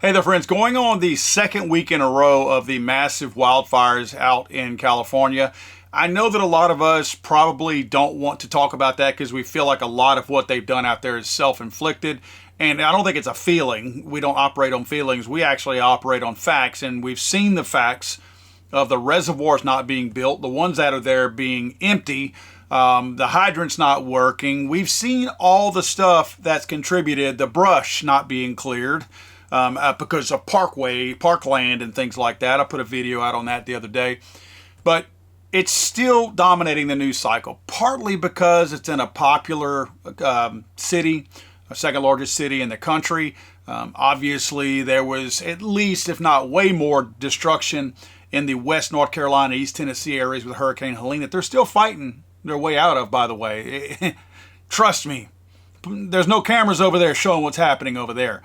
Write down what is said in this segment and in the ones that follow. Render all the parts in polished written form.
Hey there, friends. Going on the second week in a row of the massive wildfires out in California. I know that a lot of us probably don't want to talk about that because we feel like a lot of what they've done out there is self-inflicted. And I don't think it's a feeling. We don't operate on feelings. We actually operate on facts. And we've seen the facts of the reservoirs not being built, the ones that are there being empty, the hydrants not working. We've seen all the stuff that's contributed, the brush not being cleared. Because of parkland and things like that. I put a video out on that the other day. But it's still dominating the news cycle, partly because it's in a popular city, a second largest city in the country. Obviously, there was at least, if not way more, destruction in the West North Carolina, East Tennessee areas with Hurricane Helene that they're still fighting their way out of, by the way. Trust me, there's no cameras over there showing what's happening over there.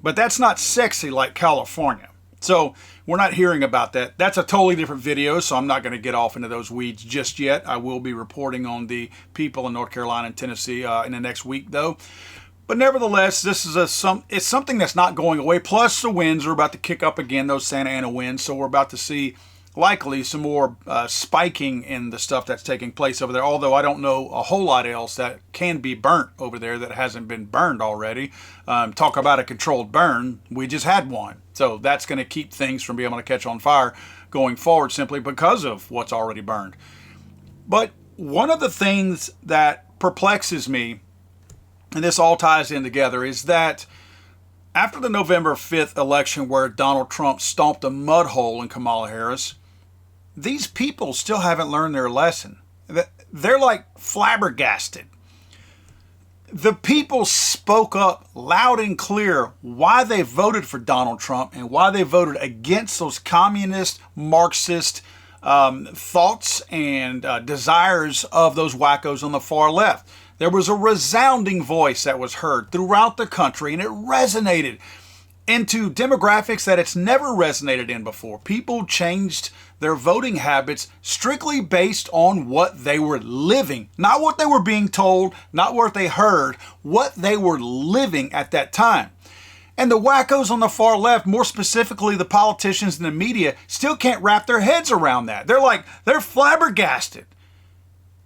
But that's not sexy like California. So we're not hearing about that. That's a totally different video, so I'm not going to get off into those weeds just yet. I will be reporting on the people in North Carolina and Tennessee in the next week, though. But nevertheless, this is it's something that's not going away. Plus, the winds are about to kick up again, those Santa Ana winds. So we're about to see likely some more spiking in the stuff that's taking place over there, although I don't know a whole lot else that can be burnt over there that hasn't been burned already. Talk about a controlled burn. We just had one. So that's going to keep things from being able to catch on fire going forward simply because of what's already burned. But one of the things that perplexes me, and this all ties in together, is that after the November 5th election where Donald Trump stomped a mud hole in Kamala Harris, these people still haven't learned their lesson. They're like flabbergasted. The people spoke up loud and clear why they voted for Donald Trump and why they voted against those communist, Marxist thoughts and desires of those wackos on the far left. There was a resounding voice that was heard throughout the country, and it resonated into demographics that it's never resonated in before. People changed their voting habits strictly based on what they were living, not what they were being told, not what they heard, what they were living at that time. And the wackos on the far left, more specifically the politicians and the media, still can't wrap their heads around that. They're flabbergasted.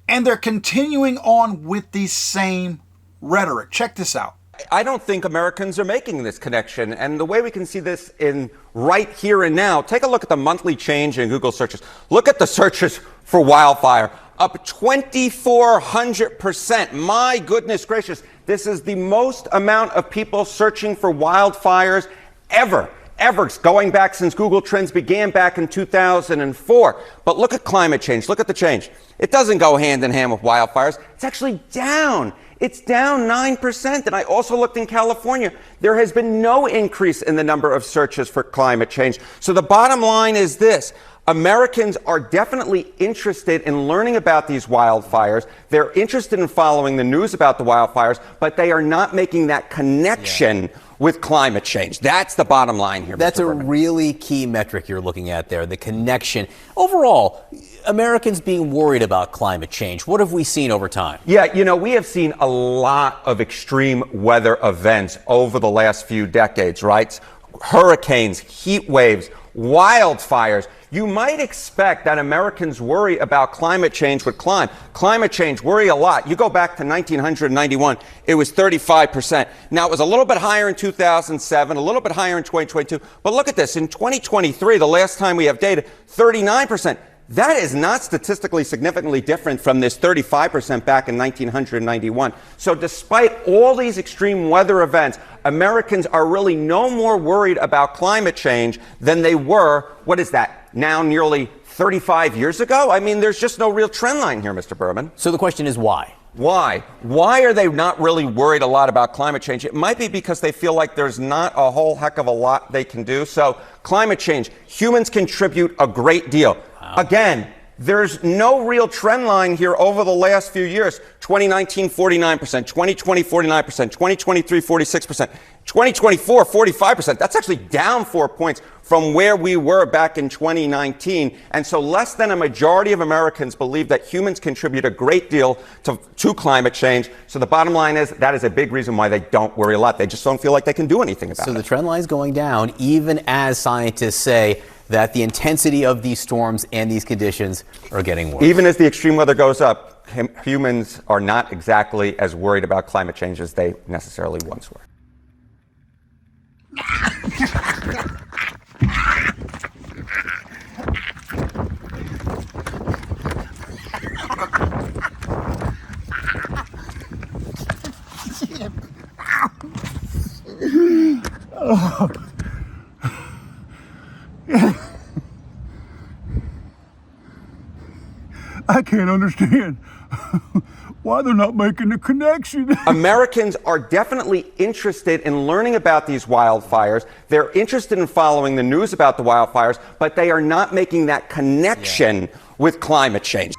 And they're continuing on with the same rhetoric. Check this out. I don't think Americans are making this connection. And the way we can see this in right here and now, take a look at the monthly change in Google searches. Look at the searches for wildfire, up 2,400%. My goodness gracious. This is the most amount of people searching for wildfires ever, going back since Google Trends began back in 2004. But look at climate change. Look at the change. It doesn't go hand in hand with wildfires. It's actually down. It's down 9%. And I also looked in California. There has been no increase in the number of searches for climate change. So the bottom line is this. Americans are definitely interested in learning about these wildfires. They're interested in following the news about the wildfires, but they are not making that connection with climate change. That's the bottom line here. That's Mr. a Berman. really key metric you're looking at there, the connection. Overall, Americans being worried about climate change. What have we seen over time? Yeah, we have seen a lot of extreme weather events over the last few decades, right? Hurricanes, heat waves, wildfires. You might expect that Americans worry about climate change with climate change worry a lot. You go back to 1991, it was 35%. Now, it was a little bit higher in 2007, a little bit higher in 2022. But look at this. In 2023, the last time we have data, 39%. That is not statistically significantly different from this 35% back in 1991. So despite all these extreme weather events, Americans are really no more worried about climate change than they were, what is that, now nearly 35 years ago? I mean, there's just no real trend line here, Mr. Berman. So the question is why? Why? Why are they not really worried a lot about climate change? It might be because they feel like there's not a whole heck of a lot they can do. So climate change, humans contribute a great deal. Again, There's no real trend line here over the last few years. 2019, 49%, 2020, 49%, 2023, 46%, 2024, 45%. That's actually down 4 points from where we were back in 2019. And so less than a majority of Americans believe that humans contribute a great deal to climate change. So the bottom line is that is a big reason why they don't worry a lot. They just don't feel like they can do anything about it. So the trend line is going down, even as scientists say that the intensity of these storms and these conditions are getting worse. Even as the extreme weather goes up, humans are not exactly as worried about climate change as they necessarily once were. I can't understand why they're not making the connection. Americans are definitely interested in learning about these wildfires. They're interested in following the news about the wildfires, but they are not making that connection with climate change.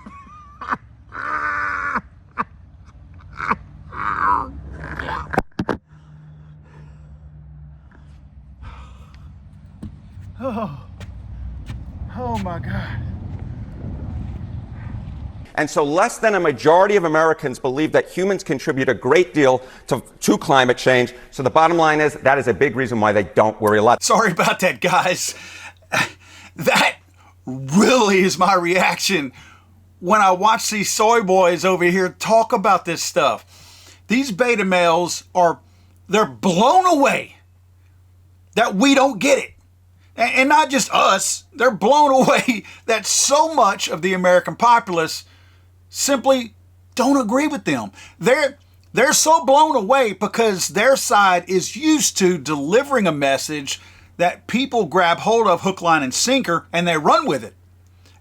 Oh my God. And so less than a majority of Americans believe that humans contribute a great deal to climate change. So the bottom line is that is a big reason why they don't worry a lot. Sorry about that, guys. That really is my reaction when I watch these soy boys over here talk about this stuff. These beta males they're blown away that we don't get it. And not just us, they're blown away that so much of the American populace simply don't agree with them. They're so blown away because their side is used to delivering a message that people grab hold of hook, line, and sinker, and they run with it.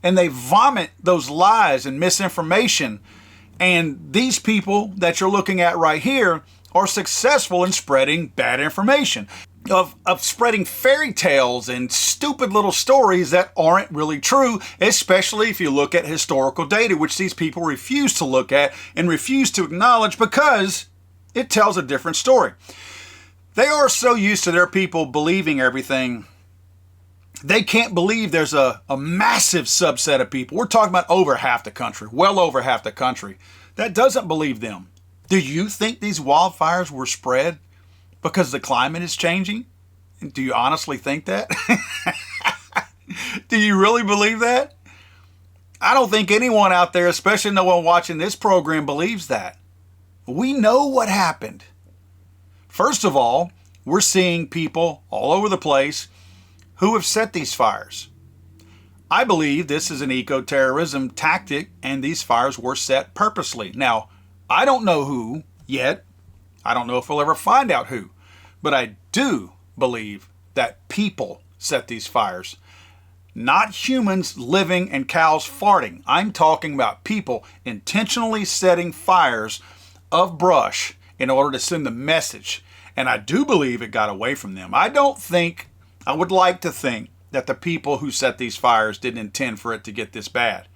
And they vomit those lies and misinformation. And these people that you're looking at right here are successful in spreading bad information, of spreading fairy tales and stupid little stories that aren't really true, especially if you look at historical data, which these people refuse to look at and refuse to acknowledge because it tells a different story. They are so used to their people believing everything, they can't believe there's a massive subset of people. We're talking about over half the country, well over half the country, that doesn't believe them. Do you think these wildfires were spread because the climate is changing? Do you honestly think that? Do you really believe that? I don't think anyone out there, especially no one watching this program, believes that. We know what happened. First of all, we're seeing people all over the place who have set these fires. I believe this is an eco-terrorism tactic, and these fires were set purposely. Now, I don't know who yet. I don't know if we'll ever find out who. But I do believe that people set these fires. Not humans living and cows farting. I'm talking about people intentionally setting fires of brush in order to send a message. And I do believe it got away from them. I would like to think that the people who set these fires didn't intend for it to get this bad.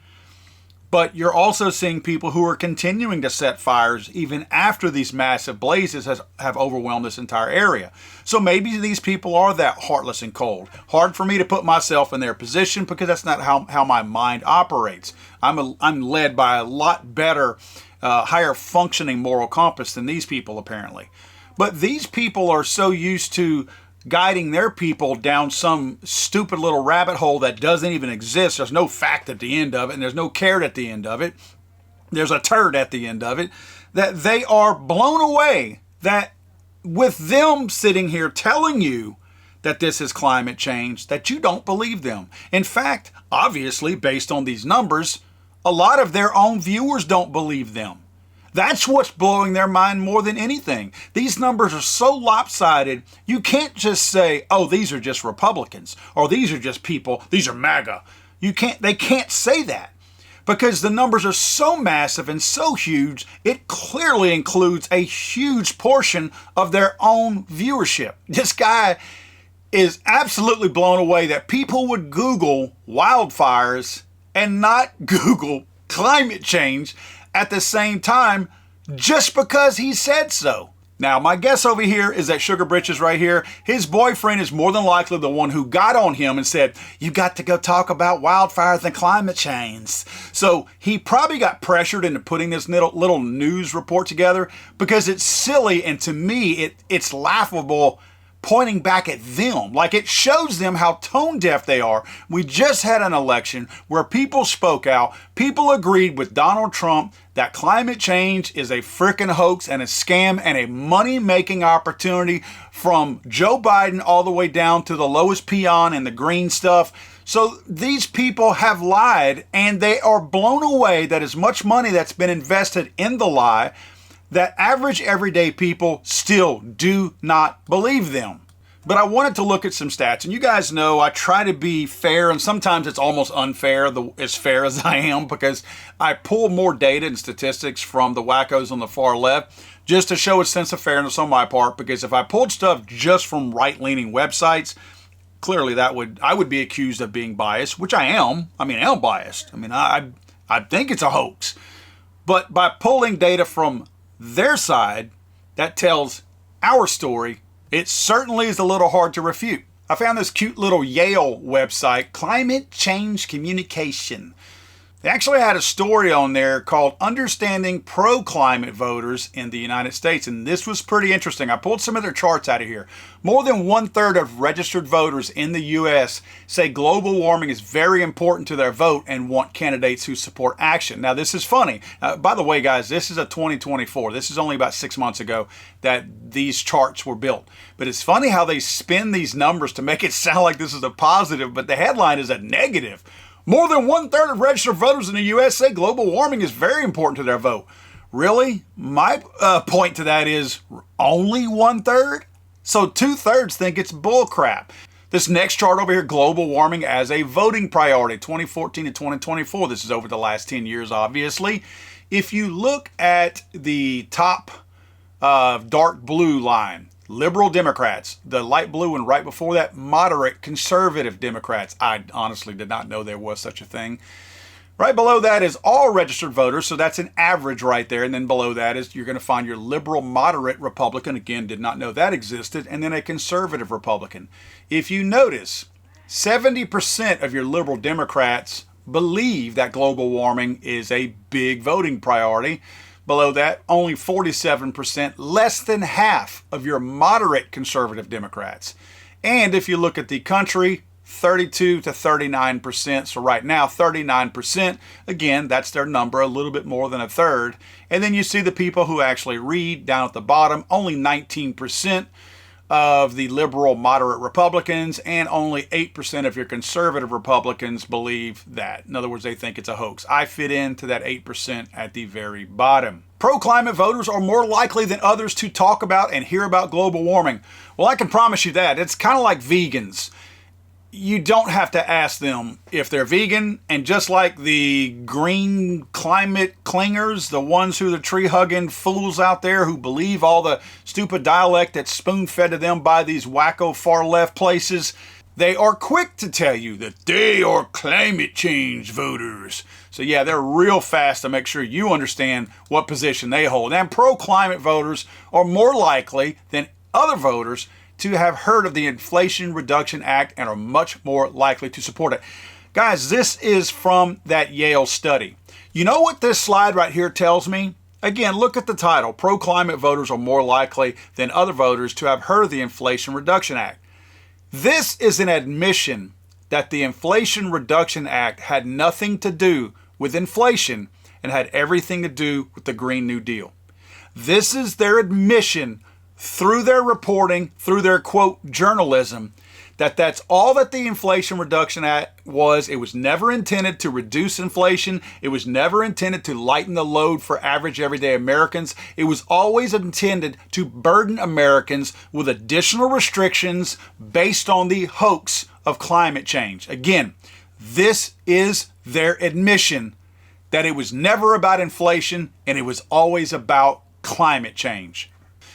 But you're also seeing people who are continuing to set fires even after these massive blazes have overwhelmed this entire area. So maybe these people are that heartless and cold. Hard for me to put myself in their position because that's not how my mind operates. I'm led by a lot better, higher functioning moral compass than these people apparently. But these people are so used to guiding their people down some stupid little rabbit hole that doesn't even exist. There's no fact at the end of it, and there's no carrot at the end of it. There's a turd at the end of it. That they are blown away that with them sitting here telling you that this is climate change, that you don't believe them. In fact, obviously, based on these numbers, a lot of their own viewers don't believe them. That's what's blowing their mind more than anything. These numbers are so lopsided, you can't just say, oh, these are just Republicans, or these are just people, these are MAGA. They can't say that because the numbers are so massive and so huge, it clearly includes a huge portion of their own viewership. This guy is absolutely blown away that people would Google wildfires and not Google climate change at the same time just because he said so. Now, my guess over here is that Sugar Britches right here, his boyfriend is more than likely the one who got on him and said, you got to go talk about wildfires and climate change. So he probably got pressured into putting this little news report together because it's silly, and to me, it's laughable, pointing back at them. Like, it shows them how tone deaf they are. We just had an election where people spoke out. People agreed with Donald Trump that climate change is a frickin' hoax and a scam and a money-making opportunity, from Joe Biden all the way down to the lowest peon and the green stuff. So these people have lied, and they are blown away that as much money that's been invested in the lie, that average everyday people still do not believe them. But I wanted to look at some stats, and you guys know I try to be fair, and sometimes it's almost unfair, as fair as I am, because I pull more data and statistics from the wackos on the far left just to show a sense of fairness on my part, because if I pulled stuff just from right-leaning websites, clearly I would be accused of being biased, which I am. I mean, I am biased. I mean, I think it's a hoax. But by pulling data from their side, that tells our story. It certainly is a little hard to refute. I found this cute little Yale website, Climate Change Communication. They actually had a story on there called Understanding Pro-Climate Voters in the United States, and this was pretty interesting. I pulled some of their charts out of here. More than 1/3 of registered voters in the U.S. say global warming is very important to their vote and want candidates who support action. Now, this is funny. By the way, guys, this is a 2024. This is only about 6 months ago that these charts were built. But it's funny how they spin these numbers to make it sound like this is a positive, but the headline is a negative. More than 1/3 of registered voters in the U.S. say global warming is very important to their vote. Really? My point to that is only 1/3? So 2/3 think it's bullcrap. This next chart over here, global warming as a voting priority, 2014 to 2024. This is over the last 10 years, obviously. If you look at the top dark blue line, liberal Democrats, the light blue one right before that, moderate conservative Democrats. I honestly did not know there was such a thing. Right below that is all registered voters, so that's an average right there. And then below that is you're going to find your liberal moderate Republican. Again, did not know that existed. And then a conservative Republican. If you notice, 70% of your liberal Democrats believe that global warming is a big voting priority. Below that, only 47%, less than half of your moderate conservative Democrats. And if you look at the country, 32 to 39%. So right now, 39%. Again, that's their number, a little bit more than a third. And then you see the people who actually read down at the bottom, only 19% of the liberal moderate Republicans, and only 8% of your conservative Republicans believe that. In other words, they think it's a hoax. I fit into that 8% at the very bottom. Pro-climate voters are more likely than others to talk about and hear about global warming. Well, I can promise you that. It's kind of like vegans. You don't have to ask them if they're vegan, and just like the green climate clingers, the ones who are the tree-hugging fools out there who believe all the stupid dialect that's spoon-fed to them by these wacko far-left places, they are quick to tell you that they are climate change voters. So yeah, they're real fast to make sure you understand what position they hold. And pro-climate voters are more likely than other voters to have heard of the Inflation Reduction Act and are much more likely to support it. Guys, this is from that Yale study. You know what this slide right here tells me? Again, look at the title. Pro-climate voters are more likely than other voters to have heard of the Inflation Reduction Act. This is an admission that the Inflation Reduction Act had nothing to do with inflation and had everything to do with the Green New Deal. This is their admission through their reporting, through their, quote, journalism, that's all that the Inflation Reduction Act was. It was never intended to reduce inflation. It was never intended to lighten the load for average everyday Americans. It was always intended to burden Americans with additional restrictions based on the hoax of climate change. Again, this is their admission that it was never about inflation and it was always about climate change.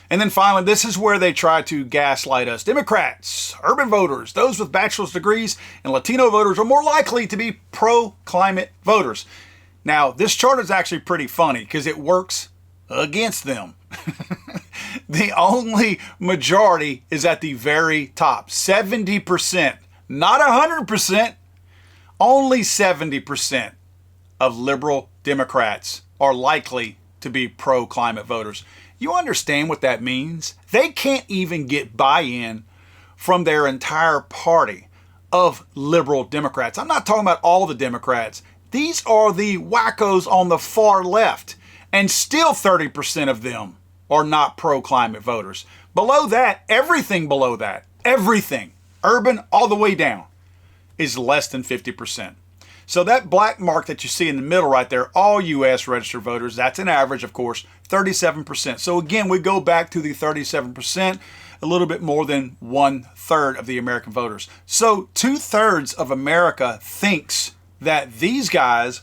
And then finally, this is where they try to gaslight us. Democrats, urban voters, those with bachelor's degrees, and Latino voters are more likely to be pro-climate voters. Now, this chart is actually pretty funny because it works against them. The only majority is at the very top, 70%, not 100%, only 70% of liberal Democrats are likely to be pro-climate voters. You understand what that means? They can't even get buy-in from their entire party of liberal Democrats. I'm not talking about all the Democrats. These are the wackos on the far left, and still 30% of them are not pro-climate voters. Below that, everything below that, everything, urban all the way down, is less than 50%. So that black mark that you see in the middle right there, all U.S. registered voters, that's an average, of course, 37%. So again, we go back to the 37%, a little bit more than 1/3 of the American voters. So 2/3 of America thinks that these guys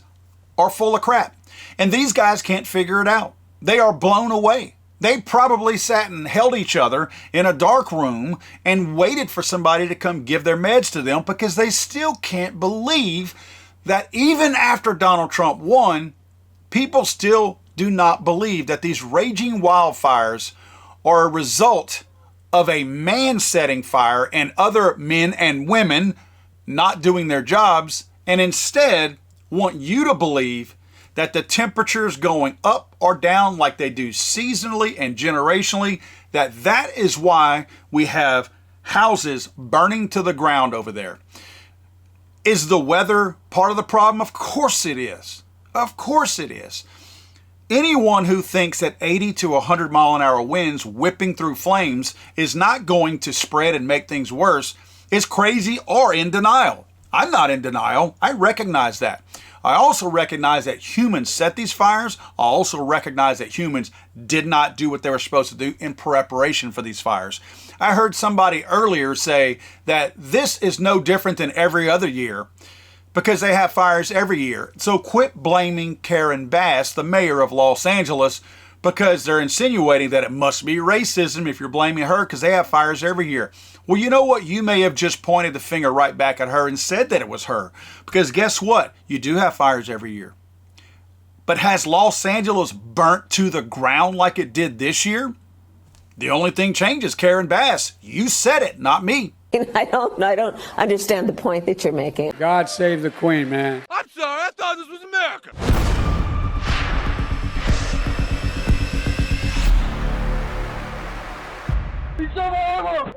are full of crap. And these guys can't figure it out. They are blown away. They probably sat and held each other in a dark room and waited for somebody to come give their meds to them because they still can't believe that even after Donald Trump won, people still do not believe that these raging wildfires are a result of a man setting fire and other men and women not doing their jobs, and instead want you to believe that the temperatures going up or down like they do seasonally and generationally, that is why we have houses burning to the ground over there. Is the weather part of the problem? Of course it is. Of course it is. Anyone who thinks that 80 to 100 mile an hour winds whipping through flames is not going to spread and make things worse is crazy or in denial. I'm not in denial. I recognize that. I also recognize that humans set these fires. I also recognize that humans did not do what they were supposed to do in preparation for these fires. I heard somebody earlier say that this is no different than every other year because they have fires every year. So quit blaming Karen Bass, the mayor of Los Angeles, because they're insinuating that it must be racism if you're blaming her because they have fires every year. Well, you know what? You may have just pointed the finger right back at her and said that it was her. Because guess what? You do have fires every year. But has Los Angeles burnt to the ground like it did this year? The only thing changes, Karen Bass. You said it, not me. I don't understand the point that you're making. God save the Queen, man. I'm sorry, I thought this was America. He's over.